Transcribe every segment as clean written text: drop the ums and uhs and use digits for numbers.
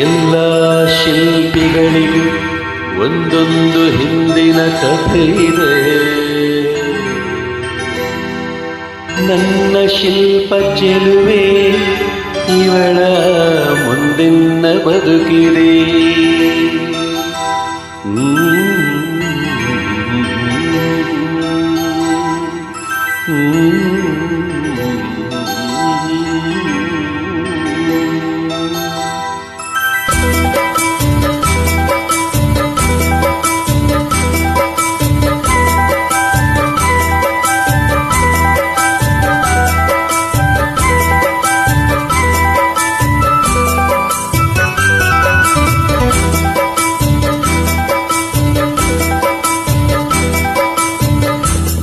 ಎಲ್ಲ ಶಿಲ್ಪಿಗಳಿಗೂ ಒಂದೊಂದು ಹಿಂದಿನ ಕಥೆ ಇದೆ. ನನ್ನ ಶಿಲ್ಪ ಚೆಲುವೆ ಇವಳ ಮುಂದಿನ ಬದುಕಿದೆ.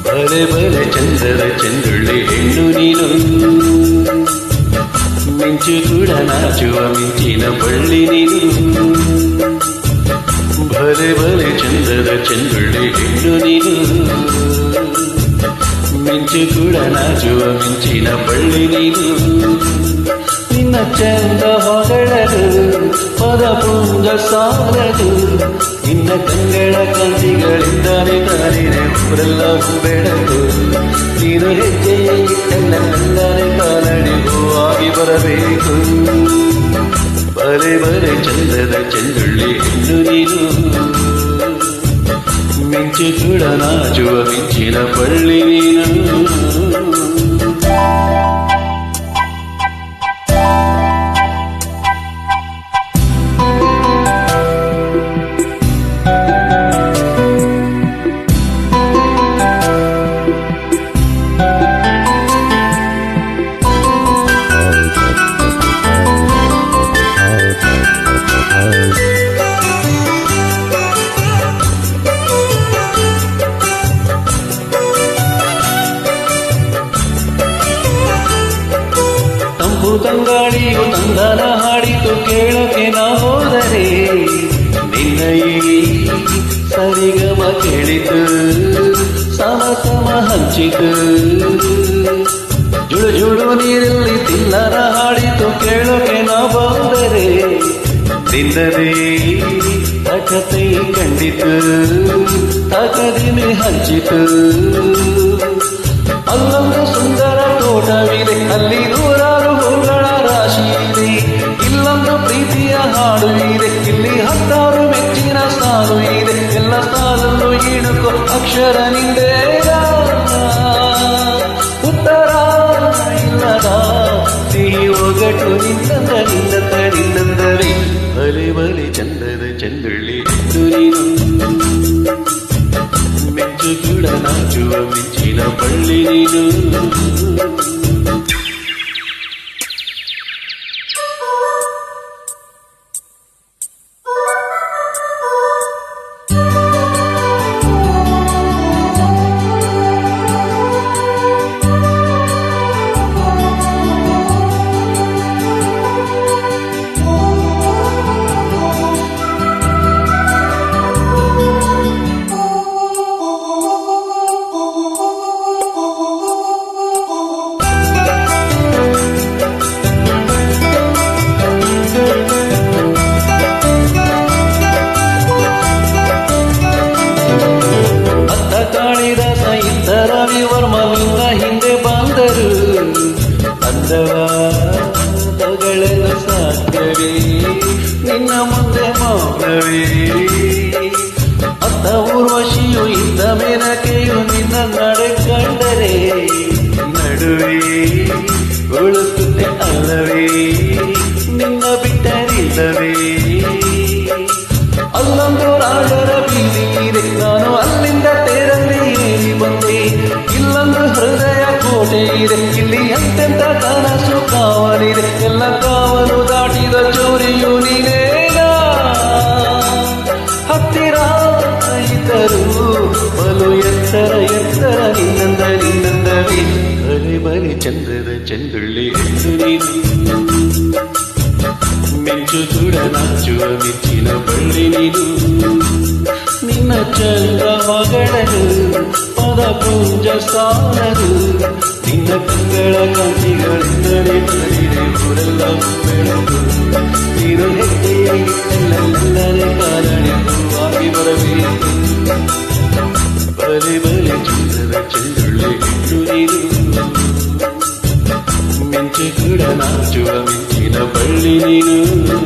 ಬಲೆ ಬಲೆ ಚಂದದ ಚಂದುಳ್ಳಿ ಹೆಣ್ಣು ನೀನು, ಮಿಂಚು ಕೂಡ ನಾಚುವ ಮಿಂಚಿನ ಬಳ್ಳಿ ನೀನು. ಬಲೆ ಬಲೆ ಚಂದದ ಚಂದುಳ್ಳಿ ಹೆಣ್ಣು ನೀನು, ಮಿಂಚು ಕೂಡ ನಾಚುವ ಮಿಂಚಿನ ಬಳ್ಳಿ ನೀನು. ನಿನ್ನ ಚಂದ ಹೊಗಳಲು ಪದಪುಂಜ ಸಾಲದು, ನಿನ್ನ ಕಂಗಳ ಕಾಂತಿಗಳಿಂದಾನೆ ತಾನೇನೆ ಊರೆಲ್ಲ ಬೆಳಕು. ನೀನು ಹೆಜ್ಜೆಯ ಇಟ್ಟೆಲ್ಲಂದಾನೆ ಕಾಲಡಿಗೂ ಆಗಿ ಬರಬೇಕು. ಬಲೆ ಬಲೆ ಚಂದದ ಚಂದುಳ್ಳಿ ಹೆಣ್ಣು ನೀನು, ಮಿಂಚು ಕೂಡ ನಾಚುವ ಮಿಂಚಿನ ಬಳ್ಳಿ ನೀನು. ತಂಗಾಳಿಯು ತಂದನ ಹಾಡಿತು ಕೇಳೋಕೆ ನಾ ಹೋದರೆ, ನಿನ್ನ ಈ ಸರಿಗಮ ಕೇಳಿತು ಸಮ ಸಮ ಹಂಚಿತು. ಜುಳು ಜುಳು ನೀರಲ್ಲಿ ತಿಲ್ಲನ ಹಾಡಿತು ಕೇಳೋಕೆ ನಾ ಬಂದರೆ, ನಿನ್ನದೇ ತಕತೆ ಕಂಡಿತು ತಕದಿನಿ ಹಂಚಿತು. ಅಲ್ಲೊಂದು ಸುಂದರ ತೋಟವಿದೆ, ಅಲ್ಲಿ ನೂರಾರು ಹೂಗಳ ರಾಶಿ ಇದೆ. ಇಲ್ಲೊಂದು ಪ್ರೀತಿಯ ಹಾಡು ಇದೆ, ಇಲ್ಲಿ 10 ಮೆಚ್ಚಿನ ಸಾಲು ಇದೆ. ಎಲ್ಲ ಸಾಲನ್ನು ಇಣುಕೋ ಅಕ್ಷರ ನಿಂದೇಗ, ಉತ್ತರ ಇಲ್ಲದ ಸಿಹಿ ಒಗಟು ನಿನ್ನಂದ ನಿನ್ನಂದ ನಿನ್ನಂದರಿ. ಬಲೆ ಬಲೆ ಚಂದದ ಚಂದುಳ್ಳಿ ಹೆಣ್ಣು ನೀನು, ಮಿಂಚು ಕೂಡ ನಾಚುವ ಮಿಂಚಿನ ಬಳ್ಳಿ ನೀನು. ರವಿವರ್ಮನಿಂದ ಹಿಂದೆ ಬಂದರು, ಅಂದವ ತಗಳಲು ಸಾಧ್ಯವೇ ನಿನ್ನ ಮುಂದೆ ಮೌನವೇ. ಅತ್ತ ಊರ್ವಶಿಯು ಇದ್ದ ಮೇನಕೆಯು ನಿನ್ನ ನಡೆ ಕಂಡರೆ, ನಡುವೆ ಉಳುತ್ತದೆ ಅಲ್ಲವೇ ನಿನ್ನ ಬಿಟ್ಟರಿಲ್ಲವೇ. ಅಲ್ಲೊಂದು ರಾಜರ ಬೀದಿ ಇದೆ, ನಾನು ಅಲ್ಲಿಂದ ತೇರಲ್ಲಿ ಏರಿ ಬಂದೆ. ಇಲ್ಲೊಂದು ಹೃದಯ ಕೋಟೆ ಇದೆ, ಇಲ್ಲಿ ಎಂತೆಂತ ಕನಸು ಕಾವಲಿದೆ. ಎಲ್ಲ ಕಾವಲು ದಾಟಿದ ಚೋರಿಯು ನೀನೇನ, ಹತ್ತಿರ ಇದ್ದರು ಬಲು ಎತ್ತರ ಎತ್ತರ ನಿನ್ನಂದ ನಿನ್ನಂದವೇ. ಬಲೆ ಬಲೆ ಚಂದದ ಚಂದುಳ್ಳಿ ಹೆಣ್ಣು ನೀನು, ಮಿಂಚು ಕೂಡ ನಾಚುವ ಮಿಂಚಿನ ಬಳ್ಳಿ ನೀನು. ನಿನ್ನ ಚಂದ್ರ ಮಗಳನು ಪದಪುಂಜ ಸಾಲದು, ನಿನ್ನ ಕಂಗಳ ಕಾಂತಿಗಳಿಂದಲೇ ಬರಲಿದೆ ಊರೆಲ್ಲ ಬೆಳಕು ನೀನು ಹೆಜ್ಜೆಯಾಗಿದ್ದೆಲ್ಲರೇ ಕಾರಣವಾಗಿ ಬರಬೇಕು ಬಲೆ ಬಲೆ ಚಂದದ ಚೆಂಡುಳ್ಳಿ ಇಟ್ಟು ನೀನು ಮಿಂಚು ಕೂಡ ನಾಚುವ ಮಿಂಚಿನ ಬಳ್ಳಿ ನೀನು